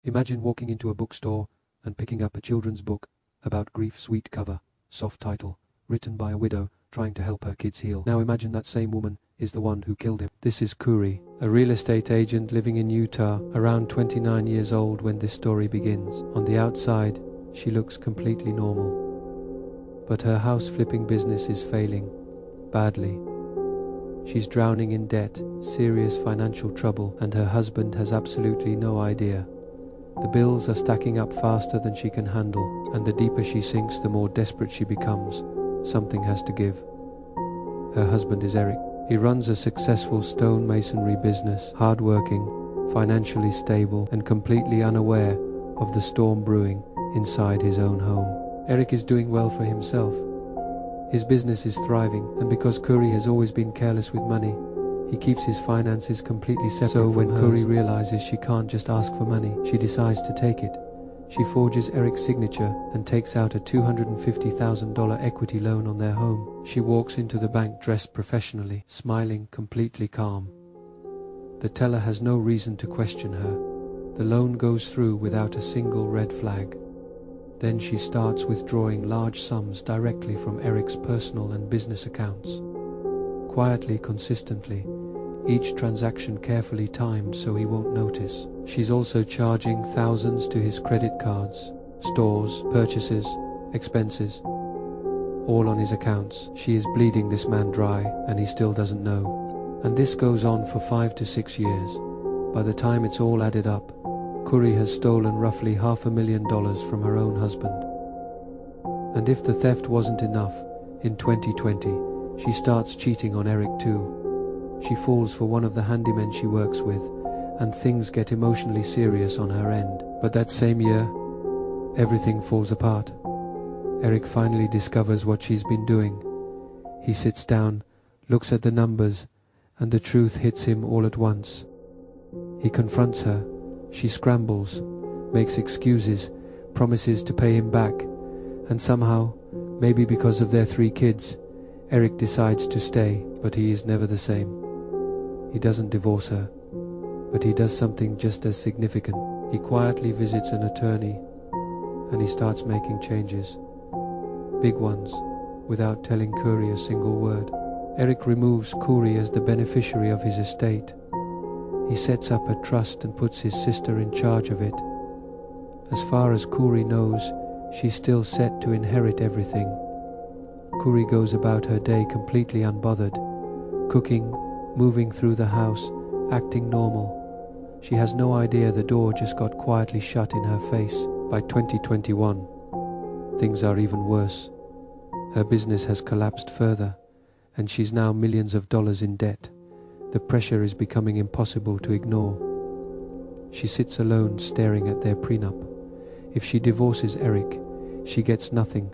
Imagine walking into a bookstore and picking up a children's book about grief, sweet cover, soft title, written by a widow trying to help her kids heal. Now imagine that same woman is the one who killed him. This is Kouri, a real estate agent living in Utah, around 29 years old when this story begins. On the outside, she looks completely normal. But her house flipping business is failing badly. She's drowning in debt, serious financial trouble, and her husband has absolutely no idea. The bills are stacking up faster than she can handle, and the deeper she sinks, the more desperate she becomes. Something has to give. Her husband is Eric. He runs a successful stone masonry business, hardworking, financially stable, and completely unaware of the storm brewing inside his own home. Eric is doing well for himself. His business is thriving, and because Kouri has always been careless with money, he keeps his finances completely separate. So when Kouri realizes she can't just ask for money, she decides to take it. She forges Eric's signature and takes out a $250,000 equity loan on their home. She walks into the bank dressed professionally, smiling, completely calm. The teller has no reason to question her. The loan goes through without a single red flag. Then she starts withdrawing large sums directly from Eric's personal and business accounts. Quietly, consistently, each transaction carefully timed so he won't notice. She's also charging thousands to his credit cards, stores, purchases, expenses, all on his accounts. She is bleeding this man dry, and he still doesn't know. And this goes on for 5 to 6 years. By the time it's all added up, Kouri has stolen roughly $500,000 from her own husband. And if the theft wasn't enough, in 2020, she starts cheating on Eric too. She falls for one of the handymen she works with, and things get emotionally serious on her end. But that same year, everything falls apart. Eric finally discovers what she's been doing. He sits down, looks at the numbers, and the truth hits him all at once. He confronts her. She scrambles, makes excuses, promises to pay him back, and somehow, maybe because of their 3 kids, Eric decides to stay, but he is never the same. He doesn't divorce her, but he does something just as significant. He quietly visits an attorney, and he starts making changes. Big ones, without telling Kouri a single word. Eric removes Kouri as the beneficiary of his estate. He sets up a trust and puts his sister in charge of it. As far as Kouri knows, she's still set to inherit everything. Kouri goes about her day completely unbothered, cooking, moving through the house, acting normal. She has no idea the door just got quietly shut in her face. By 2021, things are even worse. Her business has collapsed further, and she's now millions of dollars in debt. The pressure is becoming impossible to ignore. She sits alone staring at their prenup. If she divorces Eric, she gets nothing.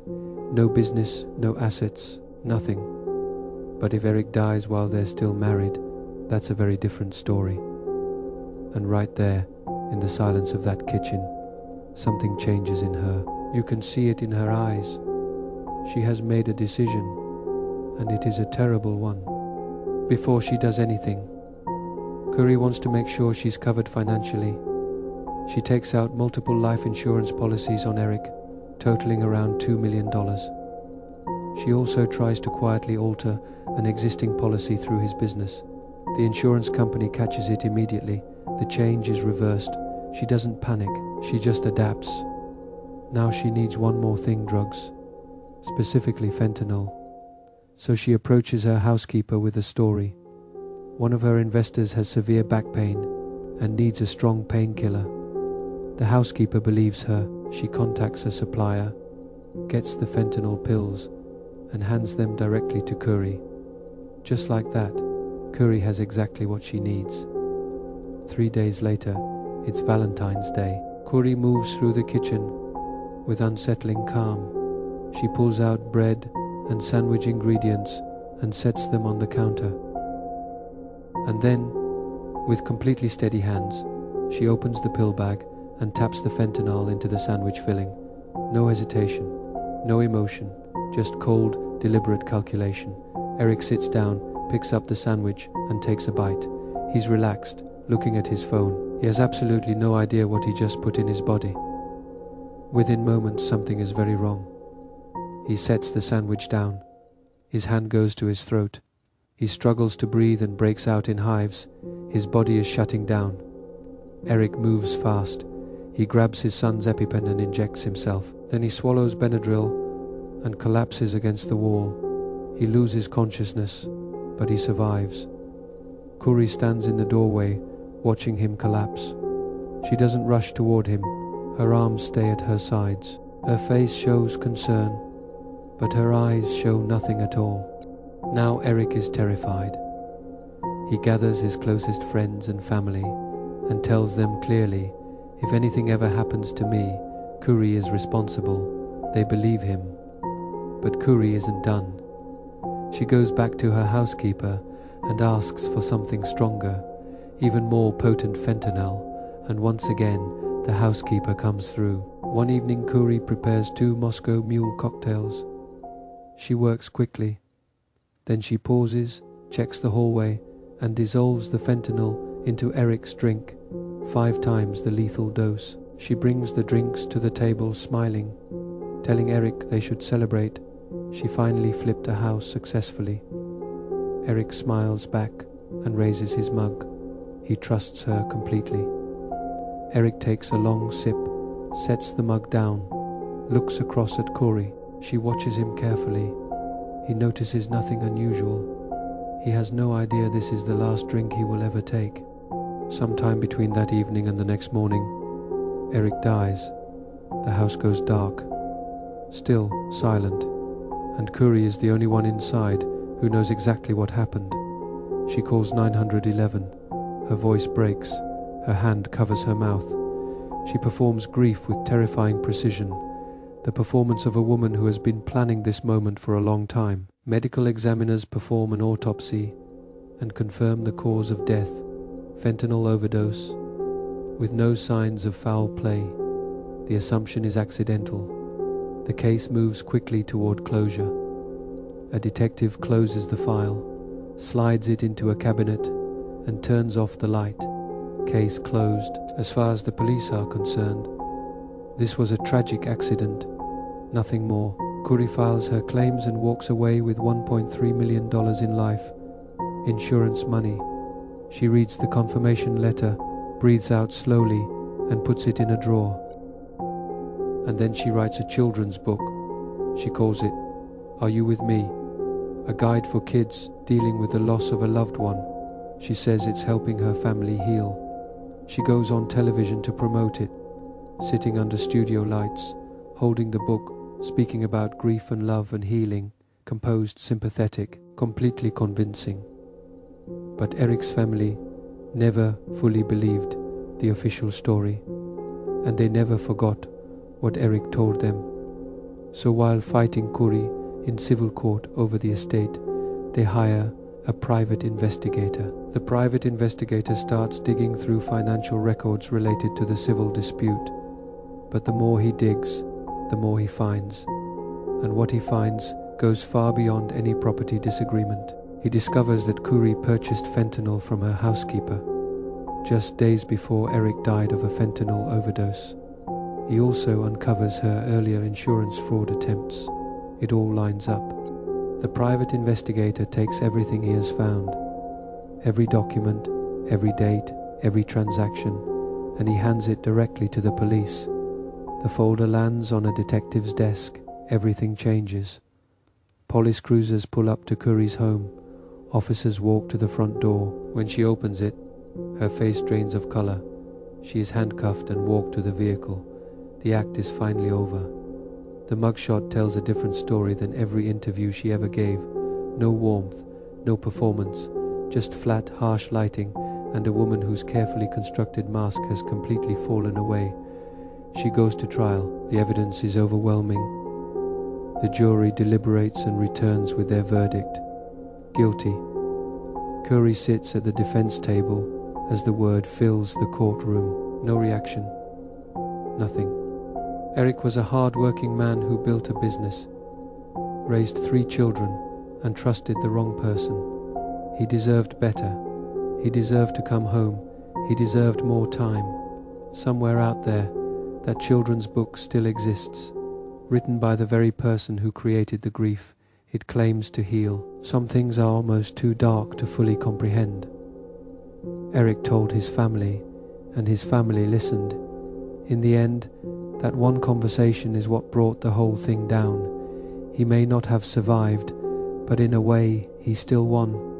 No business, no assets, nothing. But if Eric dies while they're still married, that's a very different story. And right there, in the silence of that kitchen, something changes in her. You can see it in her eyes. She has made a decision, and it is a terrible one. Before she does anything, Kouri wants to make sure she's covered financially. She takes out multiple life insurance policies on Eric, totaling around $2 million. She also tries to quietly alter an existing policy through his business. The insurance company catches it immediately. The change is reversed. She doesn't panic, she just adapts. Now she needs one more thing: drugs, specifically fentanyl. So she approaches her housekeeper with a story. One of her investors has severe back pain and needs a strong painkiller. The housekeeper believes her. She contacts a supplier, gets the fentanyl pills, and hands them directly to Kouri. Just like that, Kouri has exactly what she needs. 3 days later, it's Valentine's Day. Kouri moves through the kitchen with unsettling calm. She pulls out bread and sandwich ingredients and sets them on the counter. And then, with completely steady hands, she opens the pill bag and taps the fentanyl into the sandwich filling. No hesitation, no emotion, just cold, deliberate calculation. Eric sits down, picks up the sandwich and takes a bite. He's relaxed, looking at his phone. He has absolutely no idea what he just put in his body. Within moments, something is very wrong. He sets the sandwich down. His hand goes to his throat. He struggles to breathe and breaks out in hives. His body is shutting down. Eric moves fast. He grabs his son's EpiPen and injects himself. Then he swallows Benadryl and collapses against the wall. He loses consciousness, but he survives. Kouri stands in the doorway, watching him collapse. She doesn't rush toward him. Her arms stay at her sides. Her face shows concern, but her eyes show nothing at all. Now Eric is terrified. He gathers his closest friends and family and tells them clearly, if anything ever happens to me, Kouri is responsible. They believe him. But Kouri isn't done. She goes back to her housekeeper and asks for something stronger, even more potent fentanyl, and once again the housekeeper comes through. One evening Kouri prepares 2 Moscow Mule cocktails. She works quickly. Then she pauses, checks the hallway, and dissolves the fentanyl into Eric's drink, 5 times the lethal dose. She brings the drinks to the table smiling, telling Eric they should celebrate. She finally flipped a house successfully. Eric smiles back and raises his mug. He trusts her completely. Eric takes a long sip, sets the mug down, looks across at Kouri. She watches him carefully. He notices nothing unusual. He has no idea this is the last drink he will ever take. Sometime between that evening and the next morning, Eric dies. The house goes dark, still silent, and Kouri is the only one inside who knows exactly what happened. She calls 911. Her voice breaks. Her hand covers her mouth. She performs grief with terrifying precision, the performance of a woman who has been planning this moment for a long time. Medical examiners perform an autopsy and confirm the cause of death, fentanyl overdose, with no signs of foul play. The assumption is accidental. The case moves quickly toward closure. A detective closes the file, slides it into a cabinet, and turns off the light. Case closed. As far as the police are concerned, this was a tragic accident, nothing more. Kouri files her claims and walks away with $1.3 million in life insurance money. She reads the confirmation letter, breathes out slowly, and puts it in a drawer. And then she writes a children's book. She calls it Are You With Me? A guide for kids dealing with the loss of a loved one. She says it's helping her family heal. She goes on television to promote it, sitting under studio lights, holding the book, speaking about grief and love and healing, composed, sympathetic, completely convincing. But Eric's family never fully believed the official story, and they never forgot what Eric told them. So while fighting Kouri in civil court over the estate, they hire a private investigator. The private investigator starts digging through financial records related to the civil dispute. But the more he digs, the more he finds. And what he finds goes far beyond any property disagreement. He discovers that Kouri purchased fentanyl from her housekeeper just days before Eric died of a fentanyl overdose. He also uncovers her earlier insurance fraud attempts. It all lines up. The private investigator takes everything he has found, every document, every date, every transaction, and he hands it directly to the police. The folder lands on a detective's desk. Everything changes. Police cruisers pull up to Kouri's home. Officers walk to the front door. When she opens it, her face drains of color. She is handcuffed and walked to the vehicle. The act is finally over. The mugshot tells a different story than every interview she ever gave. No warmth, no performance, just flat, harsh lighting and a woman whose carefully constructed mask has completely fallen away. She goes to trial. The evidence is overwhelming. The jury deliberates and returns with their verdict. Guilty. Kouri sits at the defense table as the word fills the courtroom. No reaction. Nothing. Eric was a hard-working man who built a business, raised 3 children, and trusted the wrong person. He deserved better. He deserved to come home. He deserved more time. Somewhere out there, that children's book still exists, written by the very person who created the grief it claims to heal. Some things are almost too dark to fully comprehend. Eric told his family, and his family listened. In the end, that one conversation is what brought the whole thing down. He may not have survived, but in a way, he still won.